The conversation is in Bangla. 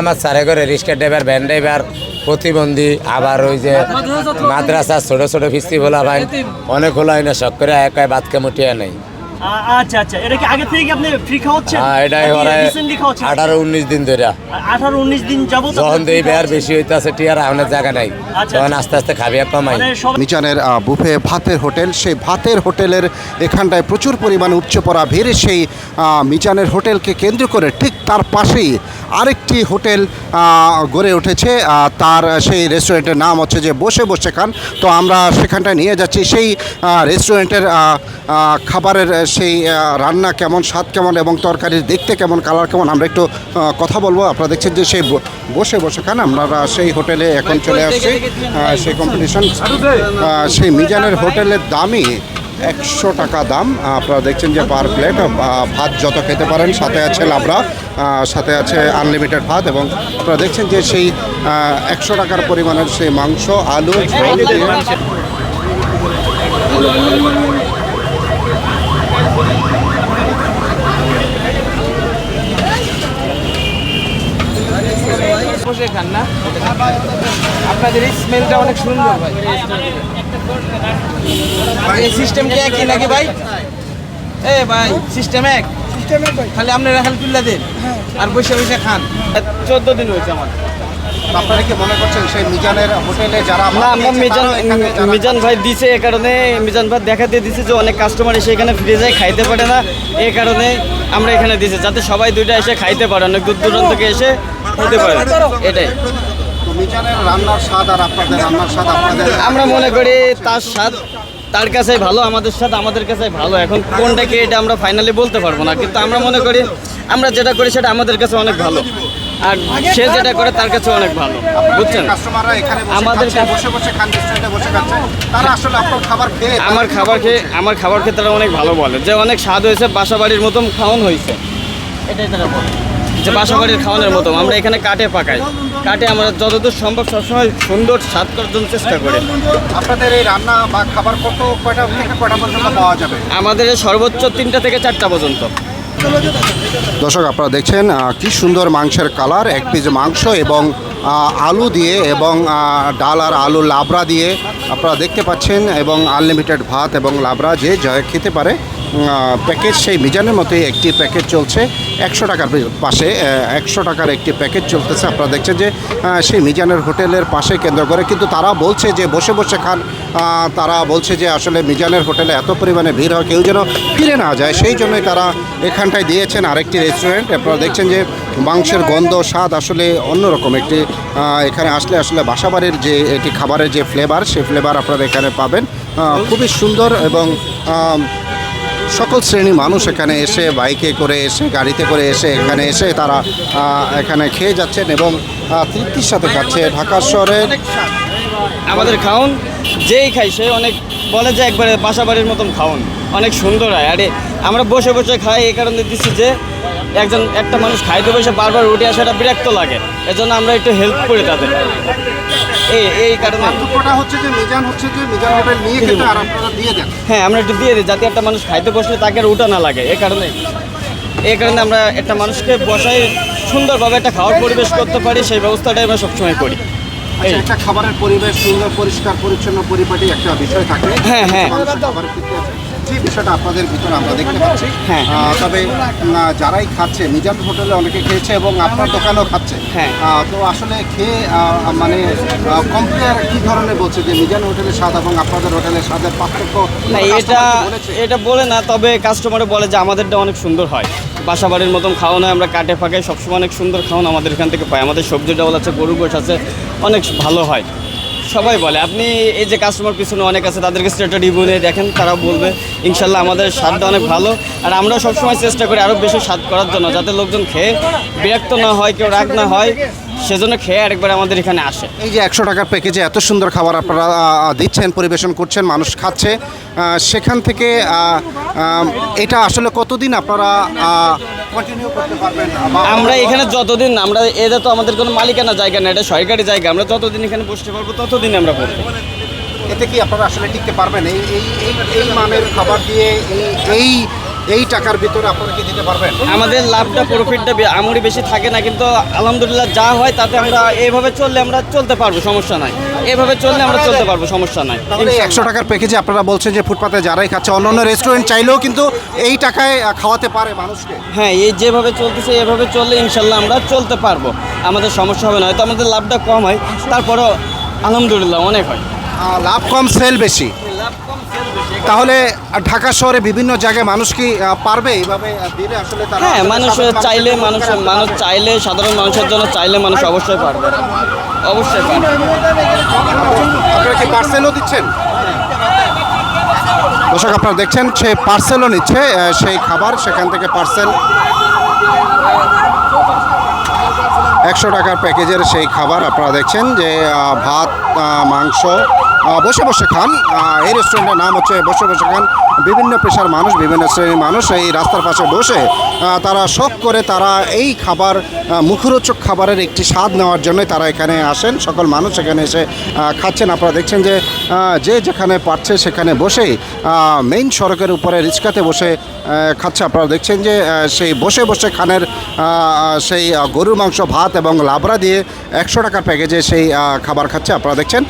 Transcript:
আমার সারে করে রিক্সা ড্রাইভার, ভ্যান ড্রাইভার, প্রতিবন্ধী, আবার ওই যে মাদ্রাসা ছোট ছোট ফিস্তি বলা ভাই অনেক হলো না, শখ করে একাই ভাত কামুটিয়া নেই। আচ্ছা আচ্ছা, এটা কি আগে থেকে আপনি ফ্রি খাওয়াচ্ছেন? হ্যাঁ, এটাই রিসেন্টলি খাওয়াচ্ছেন 18-19 দিন ধরে। 18-19 দিন যাবত যখন দেই বেয়ার বেশি হইতাছে টিয়ার আমাদের জায়গা নাই, তখন আস্তে আস্তে খাবিয়া কমাই। মিজানের বুফে ভাতের হোটেল, সেই ভাতের হোটেলের এখানটায় প্রচুর পরিমাণে উপচে পড়া ভিড়। সেই মিজানের হোটেলকে কেন্দ্র করে ঠিক তার পাশেই আরেকটি হোটেল গড়ে উঠেছে, তার সেই রেস্টুরেন্টের নাম হচ্ছে যে বসে বসে খান। তো আমরা সেখানটায় নিয়ে যাচ্ছি। সেই রেস্টুরেন্টের খাবারের সেই রান্না কেমন, স্বাদ কেমন এবং তরকারির দেখতে কেমন, কালার কেমন, আমরা একটু কথা বলবো। আপনারা দেখছেন যে সেই বসে বসে খান। আমরা সেই হোটেলে এখন চলে আসছি। সেই কম্পিটিশন, সেই মিজানের হোটেলের দামই 100 টাকা দাম। আপনারা দেখছেন যে পার প্লেট ভাত যত খেতে পারেন, সাথে আছে লাবড়া, সাথে আছে আনলিমিটেড ভাত, এবং আপনারা দেখছেন যে সেই 100 টাকার পরিমাণের সেই মাংস, আলু, ঝোল দিয়ে বসে খান না, আপনাদের এই স্মেলটা অনেক সুন্দর ভাই। এই সিস্টেম কি একই নাকি ভাই? এ ভাই সিস্টেম এক, খালি আপনারা খালি তুল্লা দেন আর বসে বসে খান। 14 দিন হয়েছে আমার। আপনারা কি মনে করছেন সেই মিজানের হোটেলে যারা না, আমরা মিজান ভাই দিছে, এ কারণে মিজান ভাই দেখাতে দিছে যে অনেক কাস্টমার এসে এখানে ফিরে যায়, খাইতে পারে না, এই কারণে আমরা এখানে দিছি যাতে সবাই দুইটা এসে খাইতে পারে, অনেক দূর দূরান্ত থেকে এসে খাইতে পারে, এটাই। মিজানের রান্নার স্বাদ আর আপনাদের রান্নার স্বাদ, আমরা মনে করি তার স্বাদ তার কাছেই ভালো, আমাদের স্বাদ আমাদের কাছেই ভালো। এখন কোনটা কি এটা আমরা ফাইনালি বলতে পারবো না, কিন্তু আমরা মনে করি আমরা যেটা করি সেটা আমাদের কাছে অনেক ভালো, আর সে যেটা করে তার কাছে অনেক ভালো, বুঝছেন? আমাদের আমার খাবার খেয়ে তারা অনেক ভালো বলে যে অনেক স্বাদ হয়েছে, বাসা বাড়ির মতন খাওয়ান হয়েছে, এটাই তারা বলে যে বাসা বাড়ির খাওয়ানোর মতো। আমরা এখানে কাটে পাকাই, কাটে আমরা যতদূর সম্ভব সবসময় সুন্দর স্বাদ করার জন্য চেষ্টা করি। আপনাদের এই রান্না বা খাবার কয়টা থেকে কয়টা পর্যন্ত পাওয়া যাবে? আমাদের সর্বোচ্চ 3টা থেকে 4টা পর্যন্ত। দর্শক, আপনারা দেখছেন কি সুন্দর মাংসের কালার, এক পিস মাংস এবং আলু দিয়ে এবং ডাল আর আলু লাবড়া দিয়ে আপনারা দেখতে পাচ্ছেন, এবং আনলিমিটেড ভাত এবং লাবড়া যে যা খেতে পারে। প্যাকেজ সেই মিজানের মতোই একটি প্যাকেজ চলছে 100 টাকার পাশে, 100 টাকার একটি প্যাকেজ চলতেছে। আপনারা দেখছেন যে সেই মিজানের হোটেলের পাশে কেন্দ্র করে, কিন্তু তারা বলছে যে বসে বসে খান। তারা বলছে যে আসলে মিজানের হোটেলে এত পরিমাণে ভিড় হয়, কেউ যেন ফিরে না যায়, সেই জন্যই তারা এখানটায় দিয়েছেন আরেকটি রেস্টুরেন্ট। আপনারা দেখছেন যে মাংসের গন্ধ, স্বাদ আসলে অন্যরকম একটি। এখানে আসলে আসলে বাসাবাড়ির যে এটি খাবারের যে ফ্লেভার, সেই ফ্লেভার আপনারা এখানে পাবেন। খুবই সুন্দর, এবং সকল শ্রেণী মানুষ এখানে এসে, বাইকে করে এসে, গাড়িতে করে এসে এখানে এসে তারা এখানে খেয়ে যাচ্ছেন এবং তৃপ্তির সাথে খাচ্ছে। ঢাকা শহরের আমাদের খাওন যেই খাই সে অনেক বলে যে একবারে বাসা বাড়ির মতন খাওন, অনেক সুন্দর হয়। আরে আমরা বসে বসে খাই, এই কারণে দিচ্ছি যে একটা মানুষ খাইতে বসে বারবার উঠে আসাটা বিরক্ত লাগে, এজন্য আমরা একটু হেল্প করি তাদের। এই কারণে হ্যাঁ, আমরা একটু দিয়ে দিই যাতে একটা মানুষ খাইতে বসলে তাকে আর উঠা না লাগে। এই কারণে আমরা একটা মানুষকে বসাই সুন্দরভাবে একটা খাওয়ার পরিবেশ করতে পারি, সেই ব্যবস্থাটাই আমরা সবসময় করি। একটা খাবারের পরিবেশ সুন্দর, পরিষ্কার পরিচ্ছন্ন, পরিপাটি একটা বিষয় থাকে। হ্যাঁ হ্যাঁ, সেই বিষয়টা আপনাদের ভিতরে আমরা দেখতে পাচ্ছি। হ্যাঁ, তবে যারাই খাচ্ছে, মিজান হোটেলে অনেকে খেয়েছে এবং আপনার দোকানেও খাচ্ছে। হ্যাঁ, তো আসলে খেয়ে মানে কম্পেয়ার কি ধরনের বলছে যে মিজান হোটেলের স্বাদ এবং আপনাদের হোটেলের স্বাদের পার্থক্য? না, এটা বলে না, তবে কাস্টমারে বলে যে আমাদেরটা অনেক সুন্দর হয়, বাসা বাড়ির মতন খাওয়ানো হয়, আমরা কাটে ফাঁকাই সবসময় অনেক সুন্দর খাওয়ানো আমাদের এখান থেকে পাই। আমাদের সবজি ডাউল আছে, গরুর গোশ আছে, অনেক ভালো হয়। সবাই বলে, আপনি এই যে কাস্টমার পিছনে অনেক আছে, তাদেরকে স্টেটাস রিভিউ নিয়ে দেখেন, তারা বলবে ইনশাল্লাহ আমাদের স্বাদটা অনেক ভালো। আর আমরাও সবসময় চেষ্টা করি আরও বেশি স্বাদ করার জন্য, যাতে লোকজন খেয়ে বিরক্ত না হয়, কেউ রাগ না হয়, সেজন্য খেয়ে আরেকবার আমাদের এখানে আসে। এই যে 100 টাকার প্যাকেজে এত সুন্দর খাবার আপনারা দিচ্ছেন, পরিবেশন করছেন, মানুষ খাচ্ছে, সেখান থেকে এটা আসলে কতদিন আপনারা কন্টিনিউ করতে পারবেন? আমরা এখানে যতদিন এটা তো আমাদের কোনো মালিকানা জায়গা না, এটা সরকারি জায়গা, আমরা যতদিন এখানে বসতে পারবো ততদিন আমরা করবো। এতে কি আপনারা আসলে টিকতে পারবেন এই মানের খাবার দিয়ে, এই এই টাকার ভিতরে আপনারা কি দিতে পারবেন? আমাদের লাভটা প্রফিটটা আমরি বেশি থাকে না, কিন্তু আলহামদুলিল্লাহ যা হয় তাতে আমরা এইভাবে চললে আমরা চলতে পারবো, সমস্যা নাই। এভাবে চললে আমরা চলতে পারবো, সমস্যা নাই। তাহলে 100 টাকার প্যাকেজে আপনারা বলছেন যে ফুটপাতে যারাই খাচ্ছে, অন্যান্য রেস্টুরেন্ট চাইলেও কিন্তু এই টাকায় খাওয়াতে পারে মানুষকে। হ্যাঁ, এই যেভাবে চলতেছে এভাবে চললে ইনশাল্লাহ আমরা চলতে পারবো, আমাদের সমস্যা হবে না। হয়তো আমাদের লাভটা কম হয়, তারপরও আলহামদুলিল্লাহ অনেক হয়। লাভ কম সেল বেশি। তাহলে ঢাকা শহরে বিভিন্ন জায়গায় মানুষ কি পারবে এইভাবে দিলে? আসলে তারা হ্যাঁ, মানুষ চাইলে, মানুষ চাইলে, সাধারণ মানুষের জন্য চাইলে মানুষ অবশ্যই পারবে, অবশ্যই পারবে। আপনারা কি পার্সেলও দিচ্ছেন? দর্শক আপনারা দেখছেন সে পার্সেলও নিচ্ছে সেই খাবার, সেখান থেকে পার্সেল 100 টাকার প্যাকেজের সেই খাবার আপনারা দেখছেন যে ভাত, মাংস বসে বসে খান। এই রেস্টুরেন্টের নাম হচ্ছে বসে বসে খান। বিভিন্ন পেশার মানুষ, বিভিন্ন শ্রেণীর মানুষ এই রাস্তার পাশে বসে তারা শখ করে তারা এই খাবার, মুখরোচক খাবারের একটি স্বাদ নেওয়ার জন্য তারা এখানে আসেন। সকল মানুষ এখানে এসে খাচ্ছেন। আপনারা দেখছেন যে যে যেখানে পারছে সেখানে বসেই মেইন সড়কের উপরে রিক্সাতে বসে খাচ্ছে। আপনারা দেখছেন যে সেই বসে বসে খানের সেই গরুর মাংস, ভাত এবং লাবড়া দিয়ে 100 টাকার প্যাকেজে সেই খাবার খাচ্ছে। আপনারা দেখছেন